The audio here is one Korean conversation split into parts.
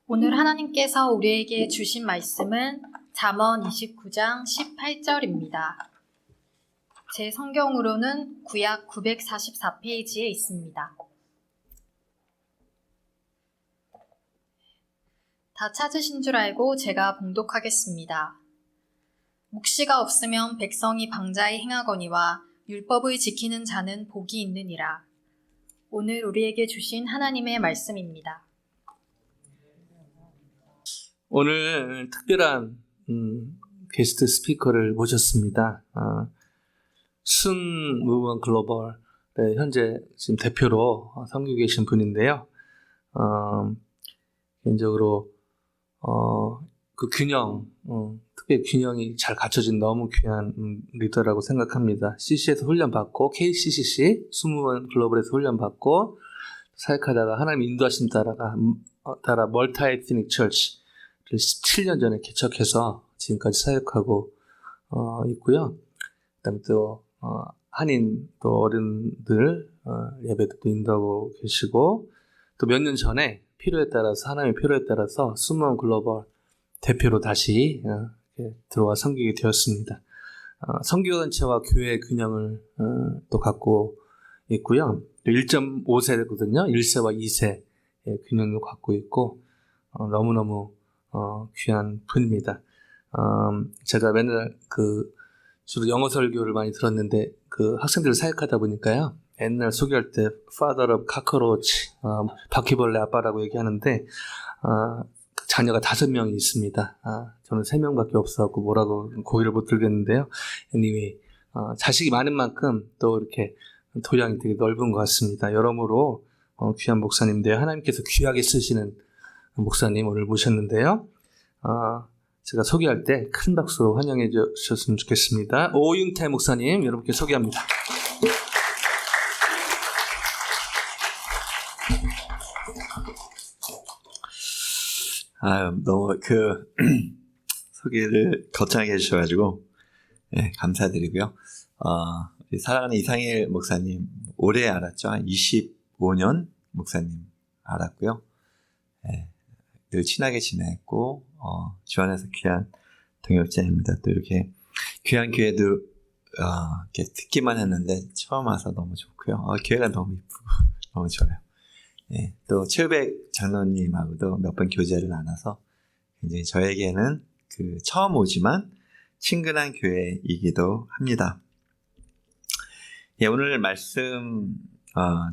오늘 하나님께서 우리에게 주신 말씀은 잠언 29장 18절입니다. 제 성경으로는 구약 944페이지에 있습니다. 다 찾으신 줄 알고 제가 봉독하겠습니다. 묵시가 없으면 백성이 방자히 행하거니와 율법을 지키는 자는 복이 있느니라. 오늘 우리에게 주신 하나님의 말씀입니다. 오늘 특별한 게스트 스피커를 모셨습니다. 순 무브먼트 글로벌의 현재 지금 대표로 섬기고 계신 분인데요. 개인적으로 그 균형, 특별히 균형이 잘 갖춰진 너무 귀한 리더라고 생각합니다. CC에서 훈련받고 KCCC 순무브먼트 글로벌에서 훈련받고 사역하다가 하나님 인도하심 따라 멀티에트닉 처치를 17년 전에 개척해서 지금까지 사역하고 있고요. 그다음에 또 한인 또 어른들 예배도 또 인도하고 계시고 또 몇 년 전에 필요에 따라서 하나님의 필요에 따라서 순무먼트 글로벌 대표로 다시 들어와 섬기게 되었습니다. 선교단체와 교회의 균형을 또 갖고 있고요. 1.5세거든요. 1세와 2세의 균형을 갖고 있고 너무너무 귀한 분입니다. 제가 맨날 주로 영어 설교를 많이 들었는데 학생들을 사역하다 보니까요. 옛날 소개할 때 Father of Cockroach, 바퀴벌레 아빠라고 얘기하는데 자녀가 5명이 있습니다. 저는 3명밖에 없어갖고 뭐라고 고개를 못 들겠는데요. Anyway, 자식이 많은 만큼 또 이렇게 도량이 되게 넓은 것 같습니다. 여러모로 귀한 목사님인데요. 하나님께서 귀하게 쓰시는 목사님 오늘 모셨는데요. 제가 소개할 때 큰 박수로 환영해 주셨으면 좋겠습니다. 오윤태 목사님 여러분께 소개합니다. 너무 소개를 거창하게 해주셔가지고 감사드리고요. 우리 사랑하는 이상일 목사님 오래 알았죠. 한 25년 목사님 알았고요. 늘 친하게 지냈고 주안에서 귀한 동역자입니다. 또 이렇게 귀한 교회도 이렇게 듣기만 했는데 처음 와서 너무 좋고요. 교회가 너무 이쁘고 너무 좋아요. 또 최우백 장로님하고도 몇 번 교제를 나눠서 굉장히 저에게는 처음 오지만 친근한 교회이기도 합니다. 오늘 말씀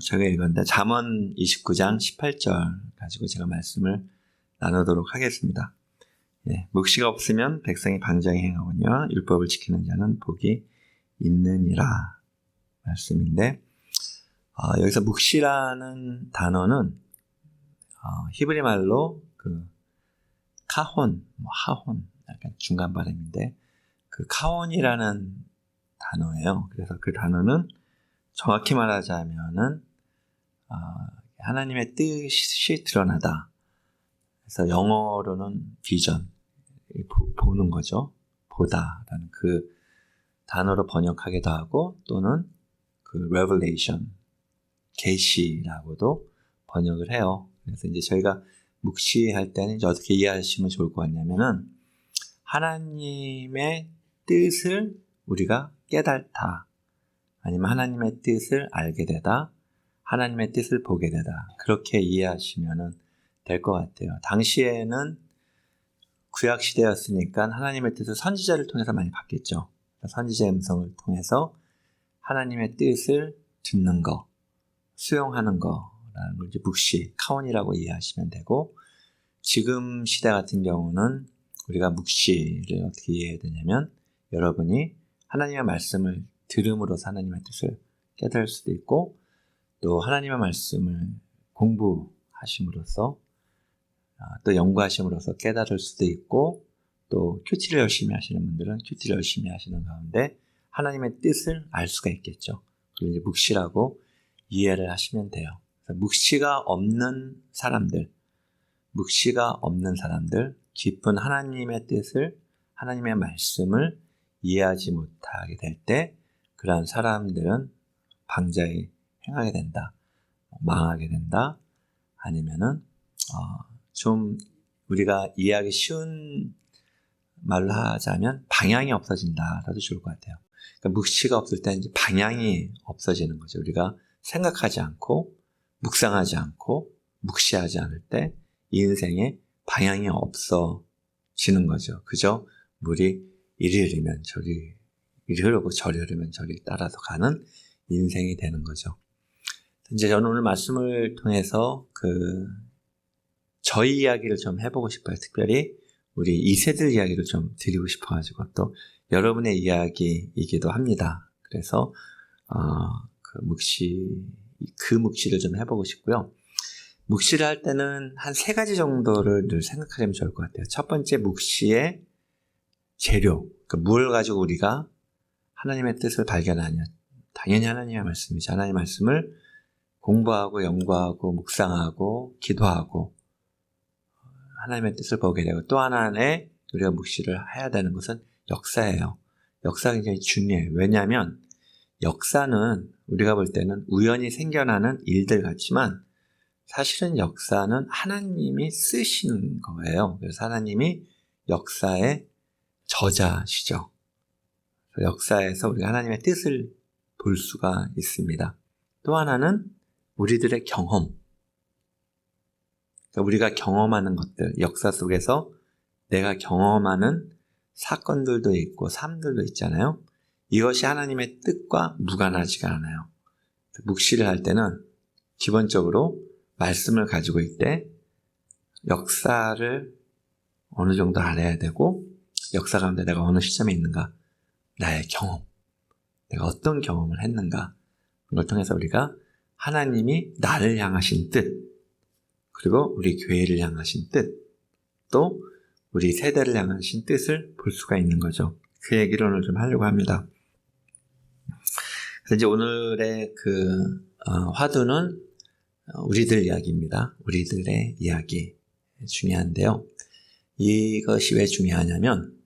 제가 읽었는데 잠언 29장 18절 가지고 제가 말씀을 나누도록 하겠습니다. 묵시가 없으면 백성이 방자히 행하거니와 율법을 지키는 자는 복이 있느니라 말씀인데 여기서 묵시라는 단어는 히브리 말로 카혼, 하혼 약간 중간 발음인데 카혼이라는 단어예요. 그래서 그 단어는 정확히 말하자면은 하나님의 뜻이 드러나다. 그래서 영어로는 비전, 보는 거죠. 보다라는 그 단어로 번역하기도 하고 또는 revelation, 계시라고도 번역을 해요. 그래서 이제 저희가 묵시할 때는 이제 어떻게 이해하시면 좋을 것 같냐면은 하나님의 뜻을 우리가 깨닫다, 아니면 하나님의 뜻을 알게 되다, 하나님의 뜻을 보게 되다, 그렇게 이해하시면 될 것 같아요. 당시에는 구약 시대였으니까 하나님의 뜻을 선지자를 통해서 많이 봤겠죠. 선지자의 음성을 통해서 하나님의 뜻을 듣는 거, 수용하는 거라는 걸 이제 묵시, 카온이라고 이해하시면 되고, 지금 시대 같은 경우는 우리가 묵시를 어떻게 이해해야 되냐면 여러분이 하나님의 말씀을 들음으로써 하나님의 뜻을 깨달을 수도 있고 또 하나님의 말씀을 공부하심으로써 또 연구하심으로써 깨달을 수도 있고 또 큐티를 열심히 하시는 분들은 큐티를 열심히 하시는 가운데 하나님의 뜻을 알 수가 있겠죠. 그리고 이제 묵시라고 이해를 하시면 돼요. 그래서 묵시가 없는 사람들, 깊은 하나님의 뜻을, 하나님의 말씀을 이해하지 못하게 될 때 그러한 사람들은 방자히 행하게 된다, 망하게 된다, 아니면은 좀 우리가 이해하기 쉬운 말로 하자면 방향이 없어진다라도 좋을 것 같아요. 그러니까 묵시가 없을 때 이제 방향이 없어지는 거죠. 우리가 생각하지 않고 묵상하지 않고 묵시하지 않을 때 이 인생에 방향이 없어지는 거죠. 그죠? 물이 이리 흐르면 저리, 이리 흐르고 저리 흐르면 저리 따라서 가는 인생이 되는 거죠. 이제 저는 오늘 말씀을 통해서 저희 이야기를 좀 해보고 싶어요. 특별히 우리 2세들 이야기를 좀 드리고 싶어가지고 또 여러분의 이야기이기도 합니다. 그래서 그 묵시를 좀 해보고 싶고요. 묵시를 할 때는 한 3가지 정도를 늘 생각하면 좋을 것 같아요. 첫 번째, 묵시의 재료, 그러니까 뭘 가지고 우리가 하나님의 뜻을 발견하냐. 당연히 하나님의 말씀이죠. 하나님의 말씀을 공부하고 연구하고 묵상하고 기도하고 하나님의 뜻을 보게 되고, 또 하나의 우리가 묵시를 해야 되는 것은 역사예요. 역사가 굉장히 중요해요. 왜냐하면 역사는 우리가 볼 때는 우연히 생겨나는 일들 같지만 사실은 역사는 하나님이 쓰시는 거예요. 그래서 하나님이 역사의 저자시죠. 역사에서 우리가 하나님의 뜻을 볼 수가 있습니다. 또 하나는 우리들의 경험. 그러니까 우리가 경험하는 것들, 역사 속에서 내가 경험하는 사건들도 있고 삶들도 있잖아요. 이것이 하나님의 뜻과 무관하지가 않아요. 묵시를 할 때는 기본적으로 말씀을 가지고 있되 역사를 어느 정도 알아야 되고, 역사 가운데 내가 어느 시점에 있는가, 나의 경험, 내가 어떤 경험을 했는가, 그걸 통해서 우리가 하나님이 나를 향하신 뜻, 그리고 우리 교회를 향하신 뜻, 또 우리 세대를 향하신 뜻을 볼 수가 있는 거죠. 그 얘기를 오늘 좀 하려고 합니다. 그래서 이제 오늘의 화두는 우리들 이야기입니다. 우리들의 이야기. 중요한데요. 이것이 왜 중요하냐면,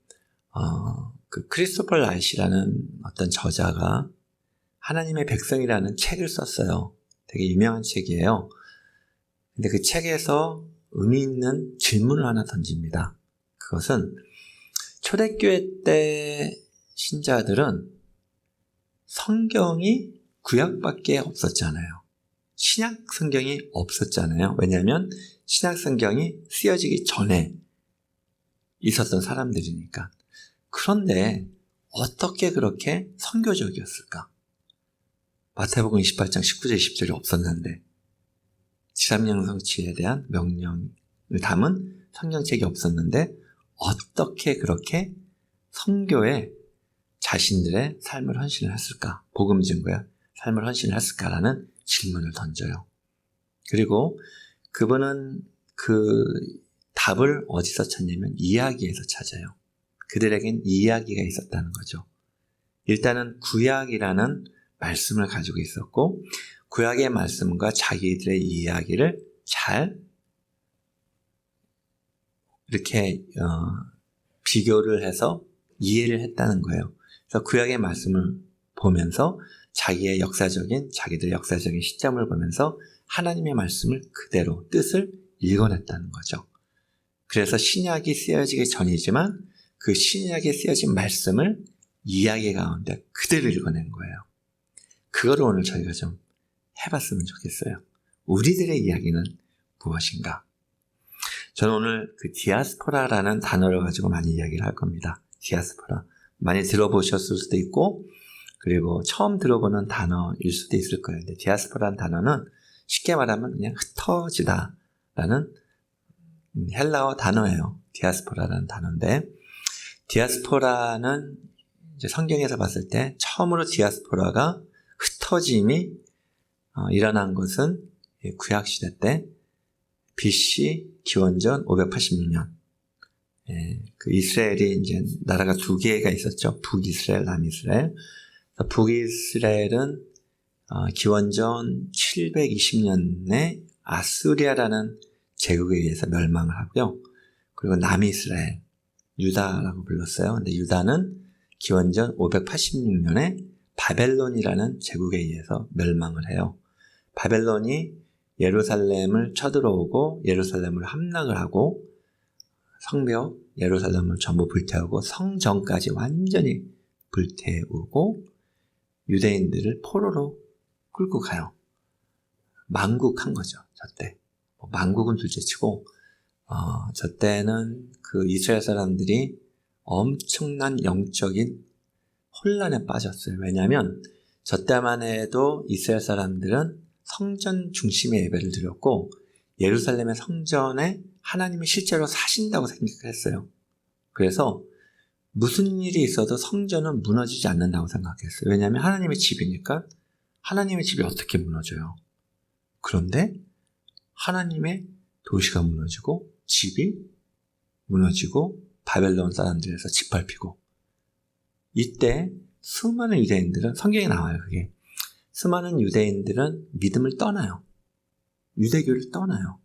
크리스토퍼 라이시라는 어떤 저자가 하나님의 백성이라는 책을 썼어요. 되게 유명한 책이에요. 근데 그 책에서 의미 있는 질문을 하나 던집니다. 그것은 초대교회 때 신자들은 성경이 구약밖에 없었잖아요. 신약 성경이 없었잖아요. 왜냐하면 신약 성경이 쓰여지기 전에 있었던 사람들이니까. 그런데 어떻게 그렇게 선교적이었을까? 마태복음 28장 19절 20절이 없었는데, 지삼영성치에 대한 명령을 담은 성경책이 없었는데 어떻게 그렇게 선교에 자신들의 삶을 헌신을 했을까? 복음 증거에 삶을 헌신을 했을까라는 질문을 던져요. 그리고 그분은 그 답을 어디서 찾냐면 이야기에서 찾아요. 그들에겐 이야기가 있었다는 거죠. 일단은 구약이라는 말씀을 가지고 있었고, 구약의 말씀과 자기들의 이야기를 잘 이렇게 비교를 해서 이해를 했다는 거예요. 그래서 구약의 말씀을 보면서 자기들의 역사적인 시점을 보면서 하나님의 말씀을 그대로 뜻을 읽어냈다는 거죠. 그래서 신약이 쓰여지기 전이지만 그 신약에 쓰여진 말씀을 이야기 가운데 그대로 읽어낸 거예요. 그거를 오늘 저희가 좀 해봤으면 좋겠어요. 우리들의 이야기는 무엇인가? 저는 오늘 디아스포라라는 단어를 가지고 많이 이야기를 할 겁니다. 디아스포라. 많이 들어보셨을 수도 있고, 그리고 처음 들어보는 단어일 수도 있을 거예요. 근데 디아스포라는 단어는 쉽게 말하면 그냥 흩어지다라는 헬라어 단어예요. 디아스포라라는 단어인데, 디아스포라는 이제 성경에서 봤을 때 처음으로 디아스포라가 흩어짐이 일어난 것은 구약시대 때 BC 기원전 586년. 그 이스라엘이 이제 나라가 2개가 있었죠. 북이스라엘, 남이스라엘. 북이스라엘은 기원전 720년에 아수리아라는 제국에 의해서 멸망을 하고요. 그리고 남이스라엘, 유다라고 불렀어요. 근데 유다는 기원전 586년에 바벨론이라는 제국에 의해서 멸망을 해요. 바벨론이 예루살렘을 쳐들어오고 예루살렘을 함락을 하고 성벽 예루살렘을 전부 불태우고 성전까지 완전히 불태우고 유대인들을 포로로 끌고 가요. 망국한 거죠. 저때. 망국은 둘째치고 저때는 그 이스라엘 사람들이 엄청난 영적인 혼란에 빠졌어요. 왜냐하면 저때만 해도 이스라엘 사람들은 성전 중심의 예배를 드렸고 예루살렘의 성전에 하나님이 실제로 사신다고 생각했어요. 그래서 무슨 일이 있어도 성전은 무너지지 않는다고 생각했어요. 왜냐하면 하나님의 집이니까 하나님의 집이 어떻게 무너져요? 그런데 하나님의 도시가 무너지고 집이 무너지고 바벨론 사람들에서 짓밟히고 이때 수많은 유대인들은 성경에 나와요. 그게 수많은 유대인들은 믿음을 떠나요. 유대교를 떠나요.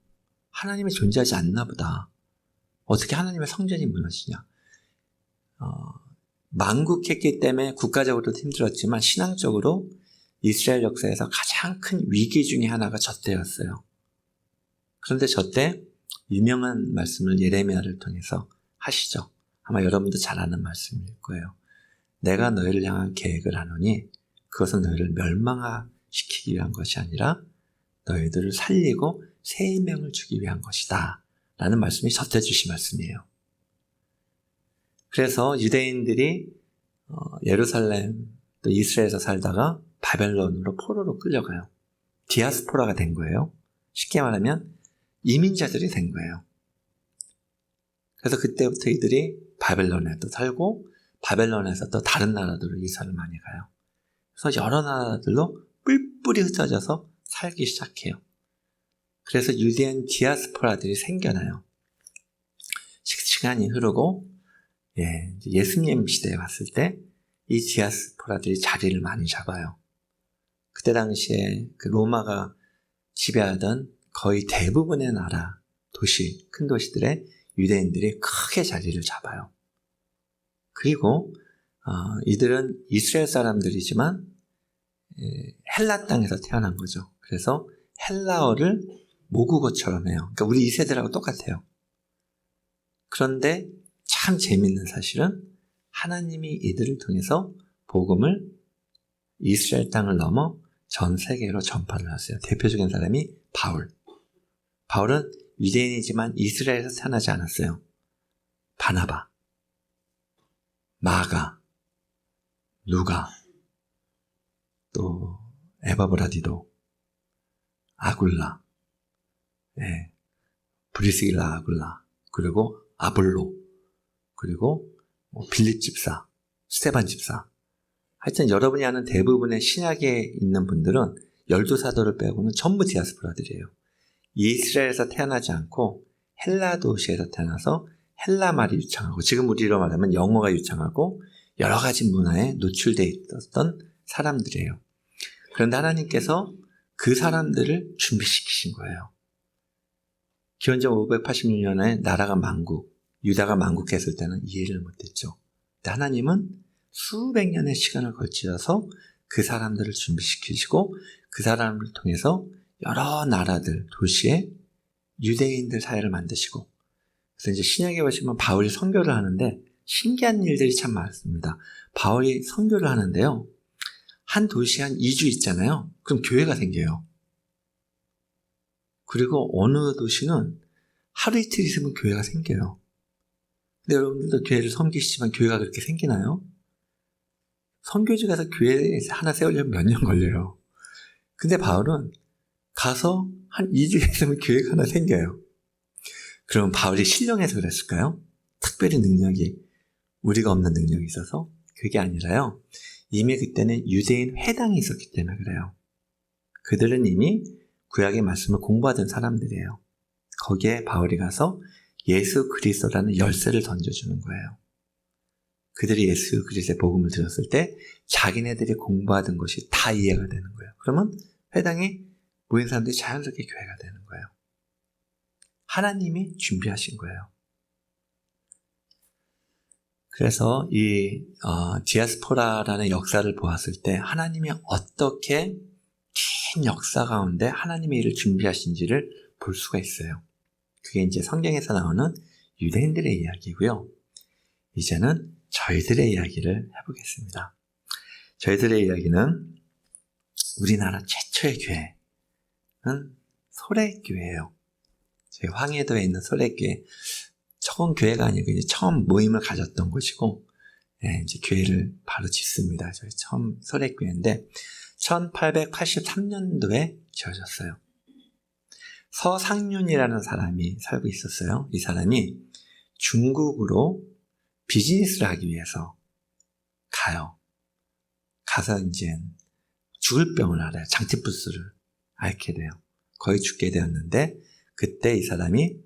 하나님이 존재하지 않나 보다. 어떻게 하나님의 성전이 무너지냐. 망국했기 때문에 국가적으로도 힘들었지만 신앙적으로 이스라엘 역사에서 가장 큰 위기 중에 하나가 저때였어요. 그런데 저때 유명한 말씀을 예레미야를 통해서 하시죠. 아마 여러분도 잘 아는 말씀일 거예요. 내가 너희를 향한 계획을 하노니 그것은 너희를 멸망시키기 위한 것이 아니라 너희들을 살리고 생명을 주기 위한 것이다. 라는 말씀이 저때 주신 말씀이에요. 그래서 유대인들이 예루살렘 또 이스라엘에서 살다가 바벨론으로 포로로 끌려가요. 디아스포라가 된 거예요. 쉽게 말하면 이민자들이 된 거예요. 그래서 그때부터 이들이 바벨론에 또 살고 바벨론에서 또 다른 나라들로 이사를 많이 가요. 그래서 여러 나라들로 뿔뿔이 흩어져서 살기 시작해요. 그래서 유대인 디아스포라들이 생겨나요. 시간이 흐르고 예수님 시대에 왔을 때 이 디아스포라들이 자리를 많이 잡아요. 그때 당시에 그 로마가 지배하던 거의 대부분의 나라, 도시, 큰 도시들의 유대인들이 크게 자리를 잡아요. 그리고 이들은 이스라엘 사람들이지만 헬라 땅에서 태어난 거죠. 그래서 헬라어를 모국어처럼 해요. 그러니까 우리 2세들하고 똑같아요. 그런데 참 재밌는 사실은 하나님이 이들을 통해서 복음을 이스라엘 땅을 넘어 전 세계로 전파를 하세요. 대표적인 사람이 바울. 바울은 유대인이지만 이스라엘에서 태어나지 않았어요. 바나바, 마가, 누가, 또 에바브라디도, 아굴라, 브리스길라 아굴라, 그리고 아볼로, 그리고 빌립 집사, 스테반 집사. 하여튼 여러분이 아는 대부분의 신약에 있는 분들은 12사도를 빼고는 전부 디아스포라들이에요. 이스라엘에서 태어나지 않고 헬라 도시에서 태어나서 헬라 말이 유창하고 지금 우리로 말하면 영어가 유창하고 여러 가지 문화에 노출되어 있었던 사람들이에요. 그런데 하나님께서 그 사람들을 준비시키신 거예요. 기원전 586년에 나라가 망국, 유다가 망국했을 때는 이해를 못했죠. 근데 하나님은 수백 년의 시간을 거쳐서 그 사람들을 준비시키시고 그 사람을 통해서 여러 나라들, 도시에 유대인들 사회를 만드시고 그래서 이제 신약에 보시면 바울이 선교를 하는데 신기한 일들이 참 많습니다. 바울이 선교를 하는데요. 한 도시에 한 2주 있잖아요. 그럼 교회가 생겨요. 그리고 어느 도시는 하루 이틀 있으면 교회가 생겨요. 근데 여러분들도 교회를 섬기시지만 교회가 그렇게 생기나요? 선교지 가서 교회 하나 세우려면 몇 년 걸려요. 근데 바울은 가서 한 2주 있으면 교회가 하나 생겨요. 그럼 바울이 신령해서 그랬을까요? 특별히 능력이 우리가 없는 능력이 있어서? 그게 아니라요. 이미 그때는 유대인 회당이 있었기 때문에 그래요. 그들은 이미 구약의 말씀을 공부하던 사람들이에요. 거기에 바울이 가서 예수 그리스도라는 열쇠를 던져주는 거예요. 그들이 예수 그리스도의 복음을 들었을 때 자기네들이 공부하던 것이 다 이해가 되는 거예요. 그러면 회당에 모인 사람들이 자연스럽게 교회가 되는 거예요. 하나님이 준비하신 거예요. 그래서 이 디아스포라라는 역사를 보았을 때 하나님이 어떻게 긴 역사 가운데 하나님의 일을 준비하신지를 볼 수가 있어요. 그게 이제 성경에서 나오는 유대인들의 이야기고요. 이제는 저희들의 이야기를 해보겠습니다. 저희들의 이야기는 우리나라 최초의 교회는 소래교회예요. 저희 황해도에 있는 소래교회. 처음 교회가 아니고 이제 처음 모임을 가졌던 곳이고, 이제 교회를 바로 짓습니다. 저희 처음 소래교회인데 1883년도에 지어졌어요. 서상륜이라는 사람이 살고 있었어요. 이 사람이 중국으로 비즈니스를 하기 위해서 가요. 가서 이제 죽을 병을 앓아요. 장티푸스를 앓게 돼요. 거의 죽게 되었는데 그때 이 사람이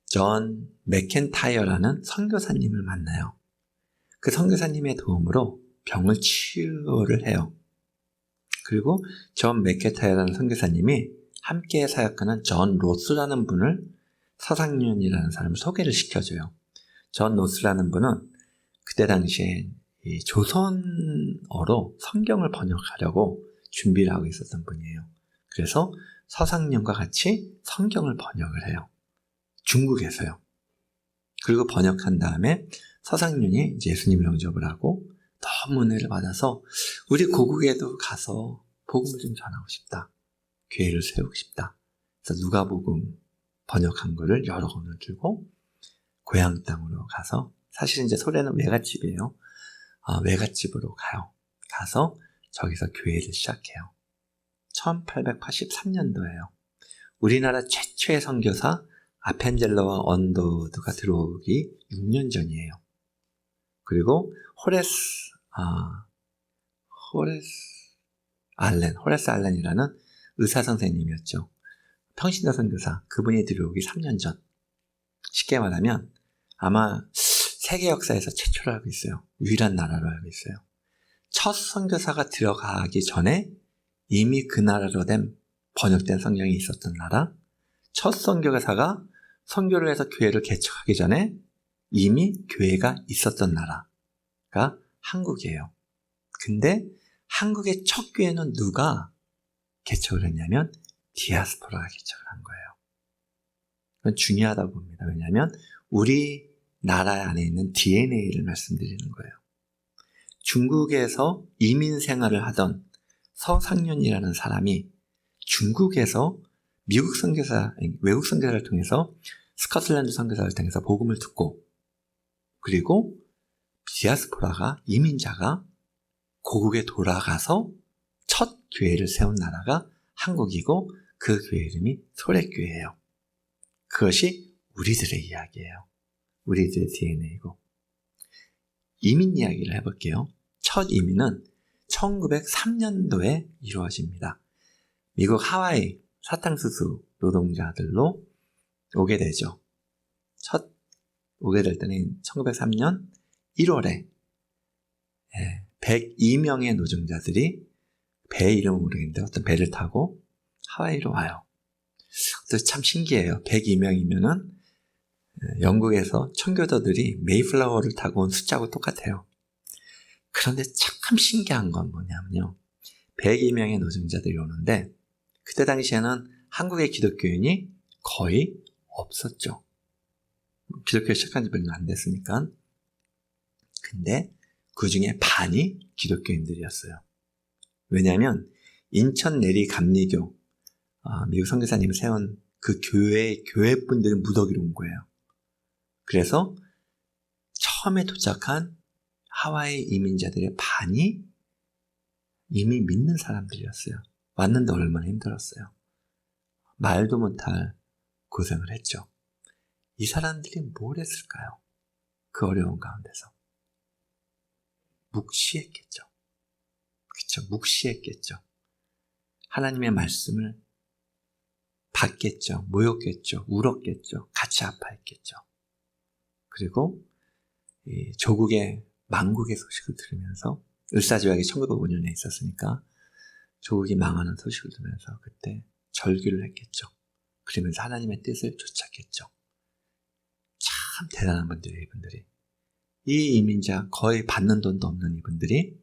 존 맥켄타이어라는 선교사님을 만나요. 그 선교사님의 도움으로 병을 치유를 해요. 그리고 존 맥켄타이어라는 선교사님이 함께 사역하는 존 로스라는 분을 서상륜이라는 사람을 소개를 시켜줘요. 존 로스라는 분은 그때 당시에 이 조선어로 성경을 번역하려고 준비를 하고 있었던 분이에요. 그래서 서상륜과 같이 성경을 번역을 해요. 중국에서요. 그리고 번역한 다음에 서상륜이 이제 예수님 영접을 하고 너무 은혜를 받아서 우리 고국에도 가서 복음을 좀 전하고 싶다. 교회를 세우고 싶다. 그래서 누가복음 번역한 거를 여러 권을 들고 고향 땅으로 가서, 사실 이제 소래는 외갓집이에요. 외갓집으로 가요. 가서 저기서 교회를 시작해요. 1883년도예요. 우리나라 최초의 선교사 아펜젤러와 언더드가 들어오기 6년 전이에요. 그리고 호레스 알렌이라는 의사 선생님이었죠. 평신도 선교사, 그분이 들어오기 3년 전. 쉽게 말하면 아마 세계 역사에서 최초로 알고 있어요. 유일한 나라로 알고 있어요. 첫 선교사가 들어가기 전에 이미 그 나라로 번역된 성경이 있었던 나라, 첫 선교사가 선교를 해서 교회를 개척하기 전에 이미 교회가 있었던 나라가 한국이에요. 근데 한국의 첫 교회는 누가 개척을 했냐면 디아스포라가 개척을 한 거예요. 그건 중요하다고 봅니다. 왜냐하면 우리 나라 안에 있는 DNA를 말씀드리는 거예요. 중국에서 이민 생활을 하던 서상륜이라는 사람이 중국에서 외국 선교사를 통해서 스코틀랜드 선교사를 통해서 복음을 듣고, 그리고 디아스포라가, 이민자가 고국에 돌아가서 첫 교회를 세운 나라가 한국이고 그 교회 이름이 소래교회예요. 그것이 우리들의 이야기예요. 우리들의 DNA이고. 이민 이야기를 해볼게요. 첫 이민은 1903년도에 이루어집니다. 미국 하와이 사탕수수 노동자들로 오게 되죠. 오게 될 때는 1903년 1월에 102명의 노동자들이, 배 이름은 모르겠는데 어떤 배를 타고 하와이로 와요. 그래서 참 신기해요. 102명이면은 영국에서 청교도들이 메이플라워를 타고 온 숫자하고 똑같아요. 그런데 참 신기한 건 뭐냐면요. 102명의 노동자들이 오는데 그때 당시에는 한국의 기독교인이 거의 없었죠. 기독교 시작한 지 별로 안 됐으니까. 근데 그 중에 반이 기독교인들이었어요. 왜냐하면 인천 내리 감리교, 미국 선교사님을 세운 그 교회 분들이 무더기로 온 거예요. 그래서 처음에 도착한 하와이 이민자들의 반이 이미 믿는 사람들이었어요. 왔는데 얼마나 힘들었어요. 말도 못할 고생을 했죠. 이 사람들이 뭘 했을까요? 그 어려운 가운데서. 묵시했겠죠. 그렇죠. 묵시했겠죠. 하나님의 말씀을 받겠죠. 모였겠죠. 울었겠죠. 같이 아파했겠죠. 그리고 이 조국의 망국의 소식을 들으면서, 을사조약이 1905년에 있었으니까 조국이 망하는 소식을 들으면서 그때 절규를 했겠죠. 그러면서 하나님의 뜻을 쫓았겠죠. 참 대단한 분들이에요, 이분들이. 이 이민자, 거의 받는 돈도 없는 이분들이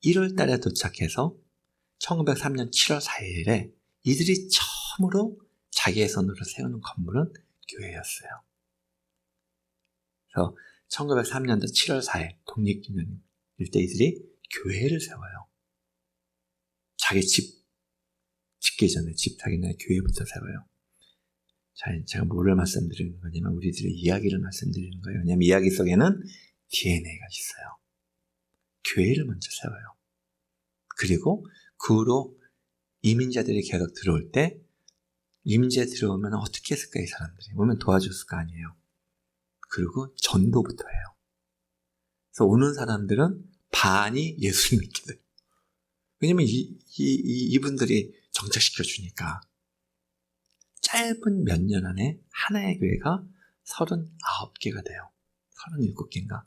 1월 달에 도착해서 1903년 7월 4일에 이들이 처음으로 자기의 손으로 세우는 건물은 교회였어요. 그래서 1903년도 7월 4일 독립기념일 때 이들이 교회를 세워요. 자기 집 짓기 전에 집 사기 전에 교회부터 세워요. 자, 제가 뭐를 말씀드리는 거냐면 우리들의 이야기를 말씀드리는 거예요. 왜냐하면 이야기 속에는 DNA가 있어요. 교회를 먼저 세워요. 그리고 그 후로 이민자들이 계속 들어올 때 이민자 들어오면 어떻게 했을까 이 사람들이 오면 도와줬을 거 아니에요. 그리고 전도부터 해요. 그래서 오는 사람들은 반이 예수를 믿게 돼요. 왜냐면 이분들이 정착시켜 주니까 짧은 몇 년 안에 하나의 교회가 39개가 돼요. 37개인가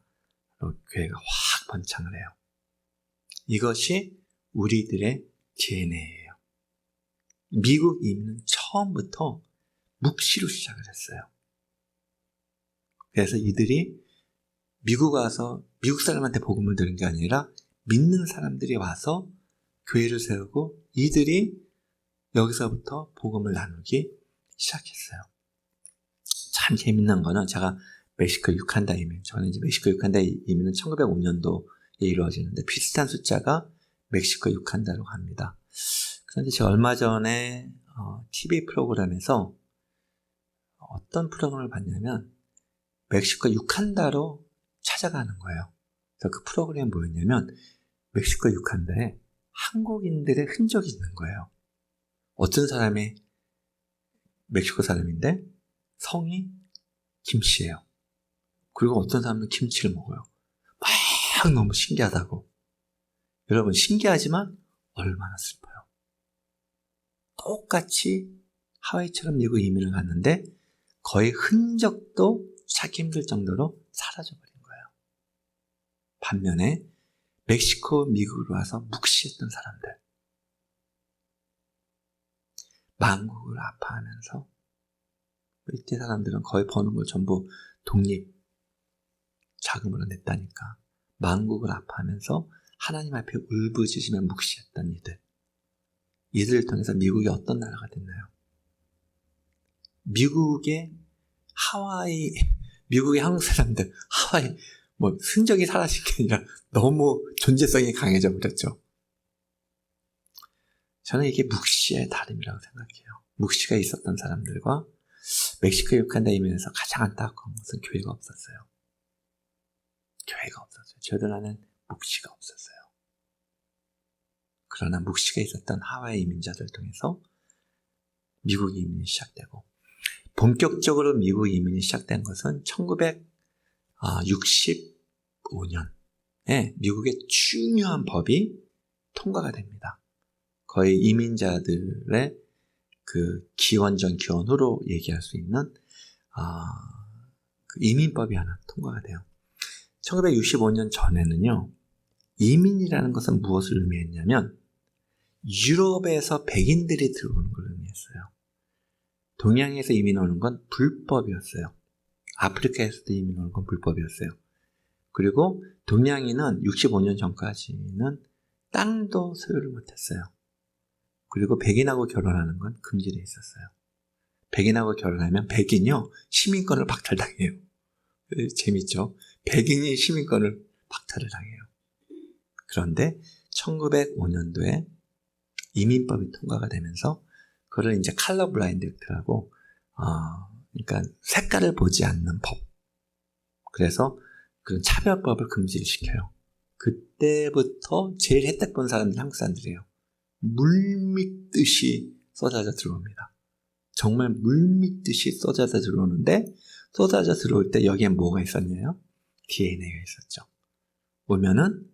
교회가 확 번창을 해요. 이것이 우리들의 DNA예요. 미국 이민은 처음부터 묵시로 시작을 했어요. 그래서 이들이 미국 와서 미국 사람한테 복음을 들은 게 아니라 믿는 사람들이 와서 교회를 세우고 이들이 여기서부터 복음을 나누기 시작했어요. 참 재밌는 거는 제가 멕시코 유칸다 이민, 저는 이제 멕시코 유칸다 이민은 1905년도에 이루어지는데 비슷한 숫자가 멕시코 유칸다로 갑니다. 그런데 제가 얼마 전에 TV 프로그램에서 어떤 프로그램을 봤냐면 멕시코 유칸다로 찾아가는 거예요. 그래서 그 프로그램이 뭐였냐면 멕시코 유칸다에 한국인들의 흔적이 있는 거예요. 어떤 사람이 멕시코 사람인데 성이 김씨예요. 그리고 어떤 사람은 김치를 먹어요. 막 너무 신기하다고. 여러분 신기하지만 얼마나 슬퍼요. 똑같이 하와이처럼 미국 이민을 갔는데 거의 흔적도 찾기 힘들 정도로 사라져버린 거예요. 반면에 멕시코, 미국으로 와서 묵시했던 사람들, 만국을 아파하면서 이때 사람들은 거의 버는 걸 전부 독립 자금으로 냈다니까 만국을 아파하면서 하나님 앞에 울부짖으며 묵시했던 이들을 통해서 미국이 어떤 나라가 됐나요? 미국의 한국 사람들 하와이 흔적이 사라진 게 아니라 너무 존재성이 강해져 버렸죠. 저는 이게 묵시의 다름이라고 생각해요. 묵시가 있었던 사람들과 멕시코 유칸다 이민에서 가장 안타까운 것은 교회가 없었어요. 교회가 없었어요. 저들 안에는 묵시가 없었어요. 그러나 묵시가 있었던 하와이 이민자들 통해서 미국 이민이 시작되고 본격적으로 미국 이민이 시작된 것은 1965년에 미국의 중요한 법이 통과가 됩니다. 거의 이민자들의 그 기원 후로 얘기할 수 있는 그 이민법이 하나 통과가 돼요. 1965년 전에는요, 이민이라는 것은 무엇을 의미했냐면 유럽에서 백인들이 들어오는 걸 의미했어요. 동양에서 이민 오는 건 불법이었어요. 아프리카에서도 이민 오는 건 불법이었어요. 그리고 동양인은 65년 전까지는 땅도 소유를 못했어요. 그리고 백인하고 결혼하는 건 금지되어 있었어요. 백인하고 결혼하면 백인이요 시민권을 박탈당해요. 재밌죠? 백인이 시민권을 박탈을 당해요. 그런데 1905년도에 이민법이 통과가 되면서 그걸 이제 컬러 블라인드 액트라고 그러니까 색깔을 보지 않는 법. 그래서 그런 차별법을 금지시켜요. 그때부터 제일 혜택 본 사람들이 한국 사람들이에요. 물밀듯이 쏟아져 들어옵니다. 정말 물밀듯이 쏟아져 들어오는데 쏟아져 들어올 때 여기에 뭐가 있었냐요? DNA가 있었죠. 오면은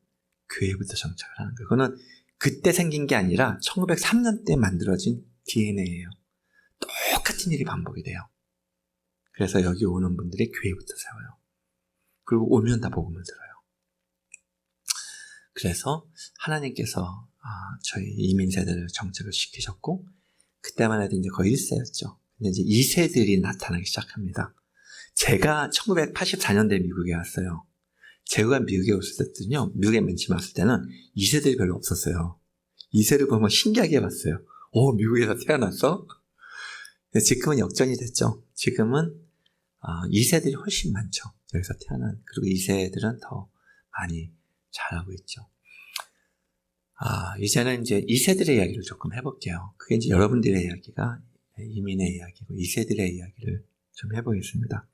교회부터 정착을 하는 거예요. 그거는 그때 생긴 게 아니라 1903년 때 만들어진 DNA예요. 똑같은 일이 반복이 돼요. 그래서 여기 오는 분들이 교회부터 세워요. 그리고 오면 다 복음을 들어요. 그래서 하나님께서 저희 이민 세대를 정착을 시키셨고 그때만 해도 이제 거의 1세였죠. 근데 이제 2세들이 나타나기 시작합니다. 제가 1984년도에 미국에 왔어요. 제가 미국에 왔을 때는요, 미국에 맨 처음 왔을 때는 2세들이 별로 없었어요. 2세를 보면 신기하게 봤어요. 미국에서 태어났어? 지금은 역전이 됐죠. 지금은 2세들이 훨씬 많죠. 여기서 태어난, 그리고 2세들은 더 많이 잘하고 있죠. 이제는 이제 2세들의 이야기를 조금 해볼게요. 그게 이제 여러분들의 이야기가 이민의 이야기고 2세들의 이야기를 좀 해보겠습니다.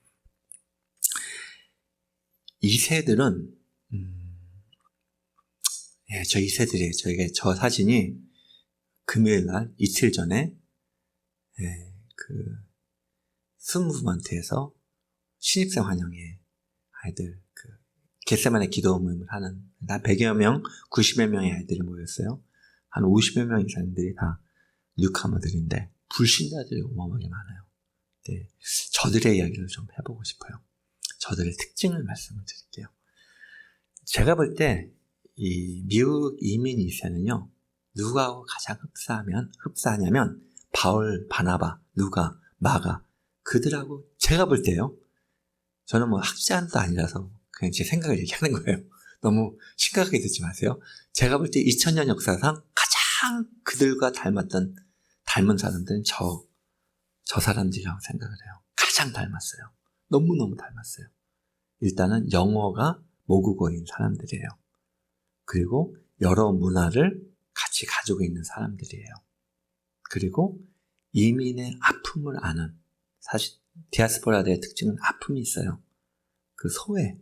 2세들은 저 2세들이에요. 저 사진이 금요일날 이틀 전에 그 스무브먼트에서 신입생 환영회 아이들 겟세마네 기도 모임을 하는 한 100여 명, 90여 명의 아이들이 모였어요. 한 50여 명 이상들이 다 뉴카머들인데 불신자들이 어마어마하게 많아요. 네, 저들의 이야기를 좀 해보고 싶어요. 저들의 특징을 말씀을 드릴게요. 제가 볼 때 이 미국 이민 2세는요. 누구하고 가장 흡사하냐면 바울, 바나바, 누가, 마가 그들하고 제가 볼 때요. 저는 뭐 학자도 아니라서 그냥 제 생각을 얘기하는 거예요. 너무 심각하게 듣지 마세요. 제가 볼 때 2000년 역사상 가장 그들과 닮은 사람들은 저 사람들이라고 생각을 해요. 가장 닮았어요. 너무너무 닮았어요. 일단은 영어가 모국어인 사람들이에요. 그리고 여러 문화를 같이 가지고 있는 사람들이에요. 그리고 이민의 아픔을 아는, 사실 디아스포라들의 특징은 아픔이 있어요. 그 소외,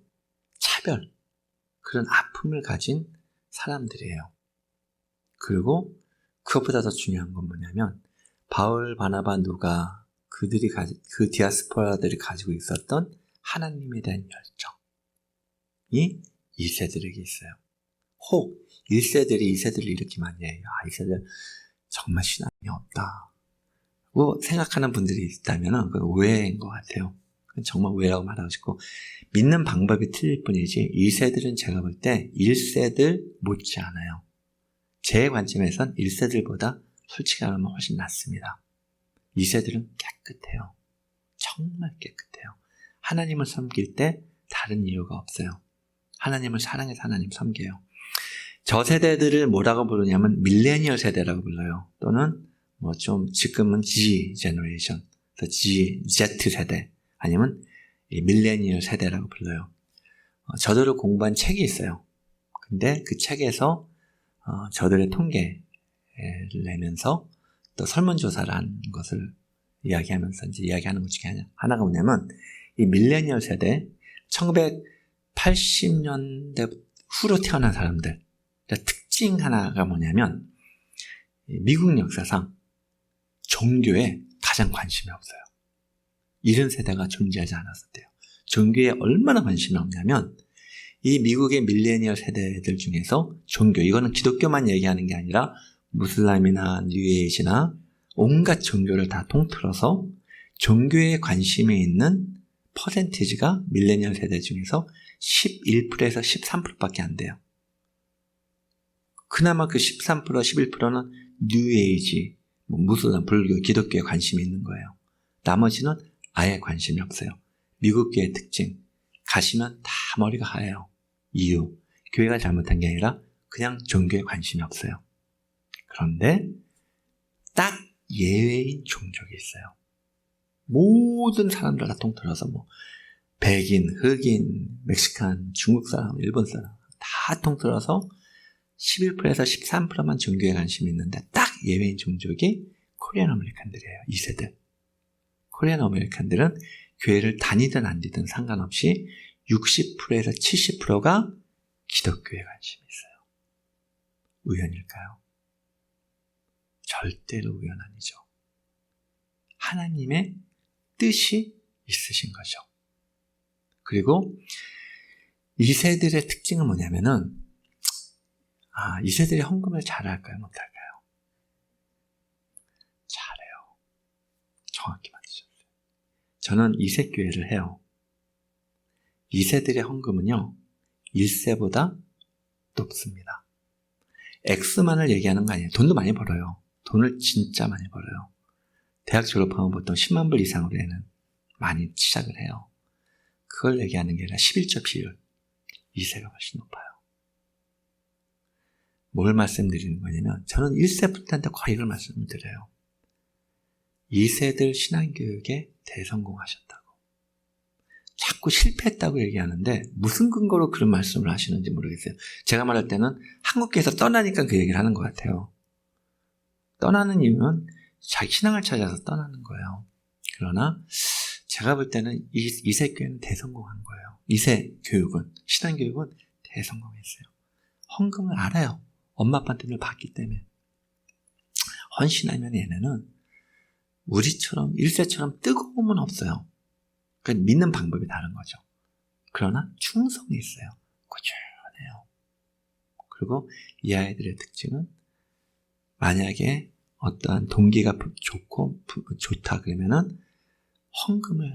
차별, 그런 아픔을 가진 사람들이에요. 그리고 그것보다 더 중요한 건 뭐냐면 바울, 바나바, 누가 그 디아스포라들이 가지고 있었던 하나님에 대한 열정이 2세들에게 있어요. 혹 1세들이 2세들을 이렇게 많이 해요. 2세들 정말 신앙이 없다고 생각하는 분들이 있다면 그건 오해인 것 같아요. 정말 오해라고 말하고 싶고 믿는 방법이 틀릴 뿐이지 2세들은 제가 볼 때 1세들 못지 않아요. 제 관점에선 1세들보다 솔직히 말하면 훨씬 낫습니다. 2세들은 깨끗해요. 정말 깨끗해요. 하나님을 섬길 때 다른 이유가 없어요. 하나님을 사랑해서 하나님 섬겨요. 저 세대들을 뭐라고 부르냐면 밀레니얼 세대라고 불러요. 또는 뭐 좀 지금은 Z 제너레이션, Z 세대 아니면 밀레니얼 세대라고 불러요. 저들을 공부한 책이 있어요. 근데 그 책에서 저들의 통계를 내면서 또 설문조사를 한 것을 이야기하면서 이제 이야기하는 것 중에 하나가 뭐냐면 이 밀레니얼 세대 1980년대 후로 태어난 사람들 특징 하나가 뭐냐면 미국 역사상 종교에 가장 관심이 없어요. 이런 세대가 존재하지 않았었대요. 종교에 얼마나 관심이 없냐면 이 미국의 밀레니얼 세대들 중에서 종교, 이거는 기독교만 얘기하는 게 아니라 무슬림이나 뉴에이지나 온갖 종교를 다 통틀어서 종교에 관심이 있는 퍼센티지가 밀레니얼 세대 중에서 11%에서 13%밖에 안 돼요. 그나마 그 13%, 11%는 뉴에이지, 무슬림, 불교, 기독교에 관심이 있는 거예요. 나머지는 아예 관심이 없어요. 미국교의 특징, 가시면 다 머리가 하얘요. 이유, 교회가 잘못한 게 아니라 그냥 종교에 관심이 없어요. 그런데 딱 예외인 종족이 있어요. 모든 사람들 다 통틀어서 백인, 흑인, 멕시칸, 중국 사람, 일본 사람 다 통틀어서 11%에서 13%만 종교에 관심이 있는데 딱 예외인 종족이 코리안 아메리칸들이에요. 2세들. 코리안 아메리칸들은 교회를 다니든 안 다니든 상관없이 60%에서 70%가 기독교에 관심이 있어요. 우연일까요? 절대로 우연 아니죠. 하나님의 뜻이 있으신 거죠. 그리고 2세들의 특징은 뭐냐면은 2세들이 헌금을 잘할까요? 못할까요? 잘해요. 정확히 맞으셨어요. 저는 2세 교회를 해요. 2세들의 헌금은요. 1세보다 높습니다. X만을 얘기하는 거 아니에요. 돈도 많이 벌어요. 돈을 진짜 많이 벌어요. 대학 졸업하면 보통 10만 불 이상으로 많이 시작을 해요. 그걸 얘기하는 게 아니라 11조 비율. 2세가 훨씬 높아요. 뭘 말씀드리는 거냐면 저는 1세부터한테 거의 이걸 말씀을 드려요. 2세들 신앙교육에 대성공하셨다고. 자꾸 실패했다고 얘기하는데 무슨 근거로 그런 말씀을 하시는지 모르겠어요. 제가 말할 때는 한국에서 떠나니까 그 얘기를 하는 것 같아요. 떠나는 이유는 자기 신앙을 찾아서 떠나는 거예요. 그러나 제가 볼 때는 이세 교회는 대성공한 거예요. 이세 교육은, 신앙교육은 대성공했어요. 헌금을 알아요. 엄마 아빠한테 늘 받기 때문에. 헌신하면 얘네는 우리처럼 1세처럼 뜨거움은 없어요. 그러니까 믿는 방법이 다른 거죠. 그러나 충성이 있어요. 꾸준해요. 그리고 이 아이들의 특징은 만약에 어떠한 동기가 좋다 그러면은 헌금을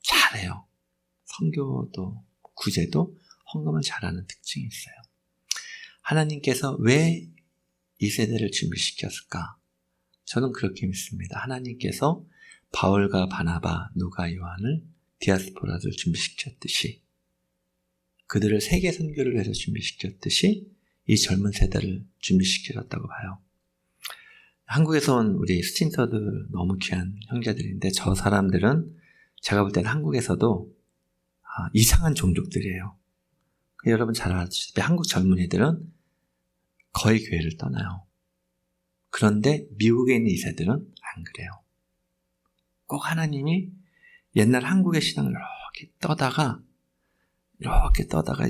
잘해요. 선교도 구제도 헌금을 잘하는 특징이 있어요. 하나님께서 왜 이 세대를 준비시켰을까? 저는 그렇게 믿습니다. 하나님께서 바울과 바나바, 누가, 요한을 디아스포라를 준비시켰듯이 그들을 세계 선교를 위해서 준비시켰듯이 이 젊은 세대를 준비시켰다고 봐요. 한국에서 온 우리 스틴터들 너무 귀한 형제들인데 저 사람들은 제가 볼 때는 한국에서도 이상한 종족들이에요. 여러분 잘 아시다시피 한국 젊은이들은 거의 교회를 떠나요. 그런데 미국에 있는 이세들은 안 그래요. 꼭 하나님이 옛날 한국의 신앙을 이렇게 떠다가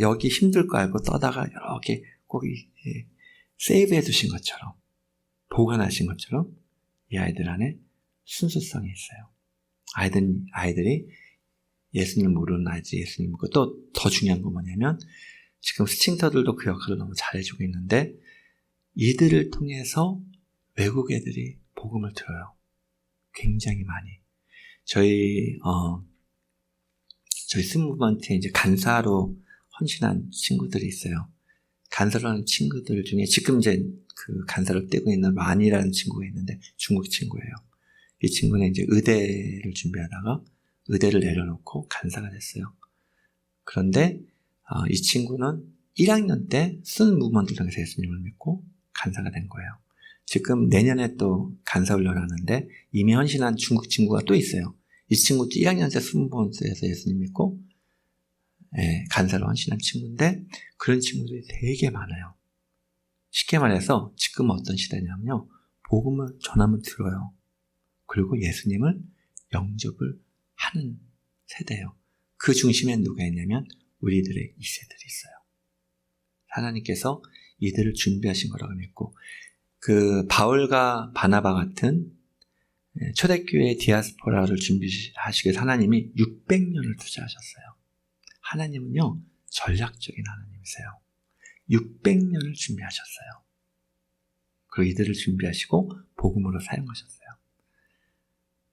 여기 힘들 거 알고 떠다가 이렇게 꼭 세이브해 두신 것처럼 보관하신 것처럼 이 아이들 안에 순수성이 있어요. 아이들이 예수님 모르는 아이들 예수님 믿고 또 더 중요한 건 뭐냐면 지금 스팅터들도 그 역할을 너무 잘해주고 있는데 이들을 통해서 외국 애들이 복음을 들어요. 굉장히 많이. 저희 스무번째 이제 간사로 헌신한 친구들이 있어요. 간사로 하는 친구들 중에 지금 이제 그 간사를 떼고 있는 만이라는 친구가 있는데 중국 친구예요. 이 친구는 이제 의대를 준비하다가 의대를 내려놓고 간사가 됐어요. 그런데 이 친구는 1학년 때 쓴 무브먼트를 통해서 예수님을 믿고 간사가 된 거예요. 지금 내년에 또 간사 훈련을 하는데 이미 헌신한 중국 친구가 또 있어요. 이 친구도 1학년 때 스무번트에서 예수님 믿고 간사로 헌신한 친구인데 그런 친구들이 되게 많아요. 쉽게 말해서 지금 어떤 시대냐면요. 복음을 전하면 들어요. 그리고 예수님을 영접을 하는 세대예요. 그 중심에 누가 있냐면 우리들의 이세들이 있어요. 하나님께서 이들을 준비하신 거라고 믿고 그 바울과 바나바 같은 초대교회 디아스포라를 준비하시기 위해서 하나님이 600년을 투자하셨어요. 하나님은요. 전략적인 하나님이세요. 600년을 준비하셨어요. 그리고 이들을 준비하시고 복음으로 사용하셨어요.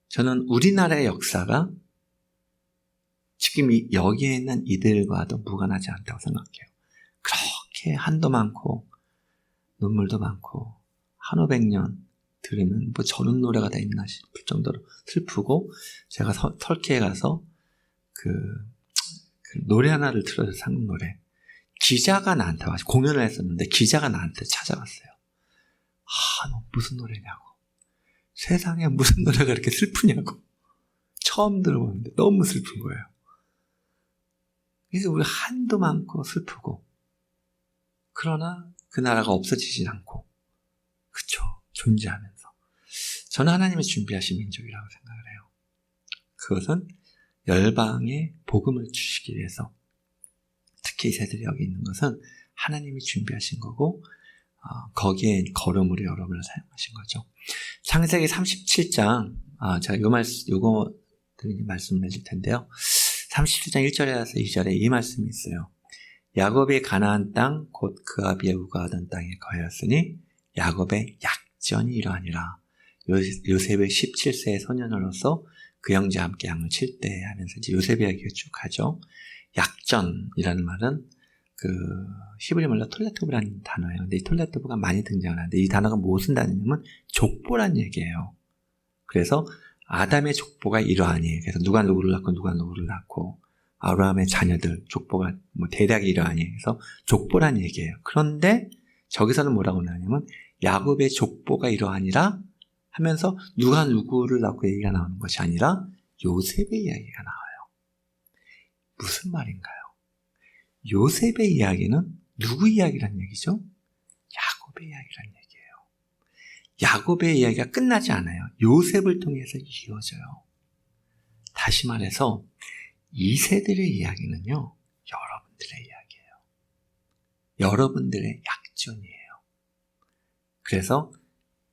저는 우리나라의 역사가 지금 여기에 있는 이들과도 무관하지 않다고 생각해요. 그렇게 한도 많고 눈물도 많고 한 500년 들으면 뭐 저런 노래가 다 있나 싶을 정도로 슬프고 제가 터키에 가서 그 노래 하나를 틀어서 산 노래 기자가 나한테 와서 공연을 했었는데 기자가 나한테 찾아왔어요. 너 무슨 노래냐고 세상에 무슨 노래가 이렇게 슬프냐고 처음 들어보는데 너무 슬픈 거예요. 그래서 우리 한도 많고 슬프고 그러나 그 나라가 없어지진 않고 그쵸 존재하면서 저는 하나님의 준비하신 민족이라고 생각을 해요. 그것은 열방에 복음을 주시기 위해서 특히 이세들이 여기 있는 것은 하나님이 준비하신 거고 거기에 걸음으로 여러분을 사용하신 거죠. 창세기 37장 제가 요거 드리는 말씀을 해줄 텐데요. 37장 1절에서 2절에 이 말씀이 있어요. 야곱이 가나안 땅 곧 그 아비의 우거하던 땅에 거하였으니 야곱의 약전이 이러하니라. 요셉의 17세의 소년으로서 그 형제와 함께 양을 칠 때 하면서 이제 요셉 이야기가 쭉 가죠. 약전이라는 말은 그 히브리 말로 톨레토브라는 단어예요. 근데 이 톨레토브가 많이 등장을 하는데 이 단어가 무슨 단어냐면 족보란 얘기예요. 그래서 아담의 족보가 이러하니 그래서 누가 누구를 낳고 누가 누구를 낳고 아브라함의 자녀들 족보가 뭐 대략 이러하니 그래서 족보란 얘기예요. 그런데 저기서는 뭐라고 나오냐면 야곱의 족보가 이러하니라 하면서 누가 누구를 낳고 얘기가 나오는 것이 아니라 요셉의 이야기가 나와요. 무슨 말인가요? 요셉의 이야기는 누구 이야기란 얘기죠? 야곱의 이야기란 얘기예요. 야곱의 이야기가 끝나지 않아요. 요셉을 통해서 이어져요. 다시 말해서 이 세들의 이야기는요, 여러분들의 이야기예요. 여러분들의 약전이에요. 그래서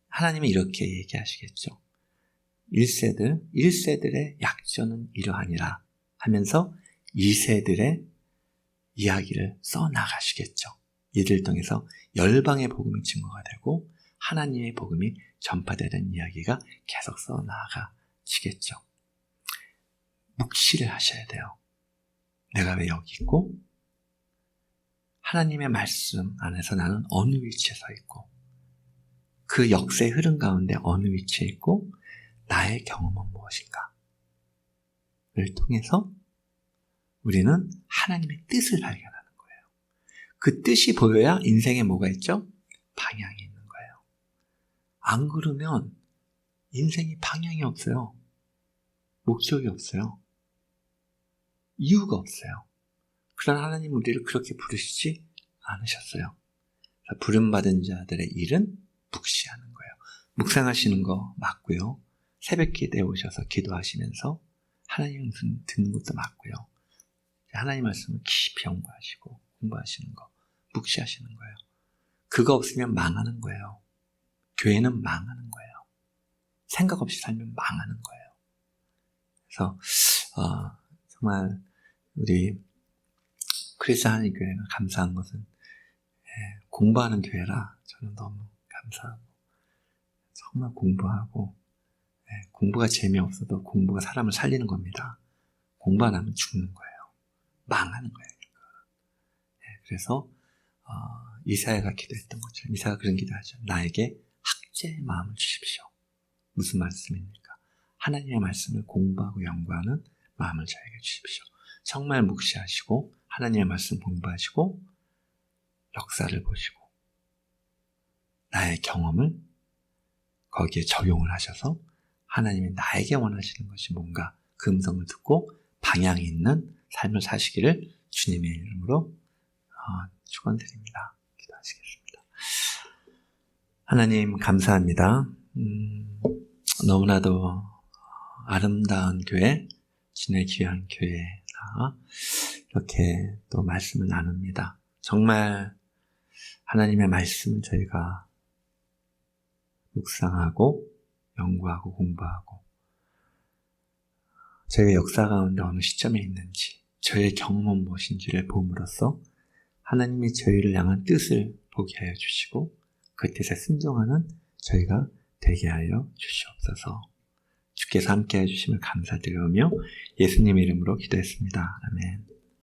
하나님은 이렇게 얘기하시겠죠. 1세들의 약전은 이러하니라 하면서 2세들의 이야기를 써나가시겠죠. 이들을 통해서 열방의 복음이 증거가 되고 하나님의 복음이 전파되는 이야기가 계속 써나가시겠죠. 묵시를 하셔야 돼요. 내가 왜 여기 있고 하나님의 말씀 안에서 나는 어느 위치에 서 있고 그 역사의 흐름 가운데 어느 위치에 있고 나의 경험은 무엇인가를 통해서 우리는 하나님의 뜻을 발견하는 거예요. 그 뜻이 보여야 인생에 뭐가 있죠? 방향이 있는 거예요. 안 그러면 인생이 방향이 없어요. 목적이 없어요. 이유가 없어요. 그러나 하나님 우리를 그렇게 부르시지 않으셨어요. 부름받은 자들의 일은 묵시하는 거예요. 묵상하시는 거 맞고요. 새벽 기도에 오셔서 기도하시면서 하나님 듣는 것도 맞고요. 하나님 말씀을 깊이 연구하시고 공부하시는 거, 묵시하시는 거예요. 그거 없으면 망하는 거예요. 교회는 망하는 거예요. 생각 없이 살면 망하는 거예요. 그래서 정말 우리 그리스도 하나님 교회가 감사한 것은 공부하는 교회라 저는 너무 감사하고 정말 공부하고 공부가 재미없어도 공부가 사람을 살리는 겁니다. 공부 안 하면 죽는 거예요. 망하는 거예요. 그래서 이사야가 기도했던 것처럼 이사야가 그런 기도하죠. 나에게 학제의 마음을 주십시오. 무슨 말씀입니까? 하나님의 말씀을 공부하고 연구하는 마음을 저에게 주십시오. 정말 묵시하시고 하나님의 말씀 공부하시고 역사를 보시고 나의 경험을 거기에 적용을 하셔서 하나님이 나에게 원하시는 것이 뭔가 그 음성을 듣고 방향이 있는 삶을 사시기를 주님의 이름으로 축원드립니다. 기도하시겠습니다. 하나님 감사합니다. 너무나도 아름다운 교회, 주님의 귀한 교회라 이렇게 또 말씀을 나눕니다. 정말 하나님의 말씀을 저희가 묵상하고 연구하고 공부하고 저희가 역사 가운데 어느 시점에 있는지 저희의 경험은 무엇인지를 봄으로써 하나님이 저희를 향한 뜻을 보게 하여 주시고 그 뜻에 순종하는 저희가 되게 하여 주시옵소서. 주께서 함께 해주심을 감사드리며 예수님의 이름으로 기도했습니다. 아멘.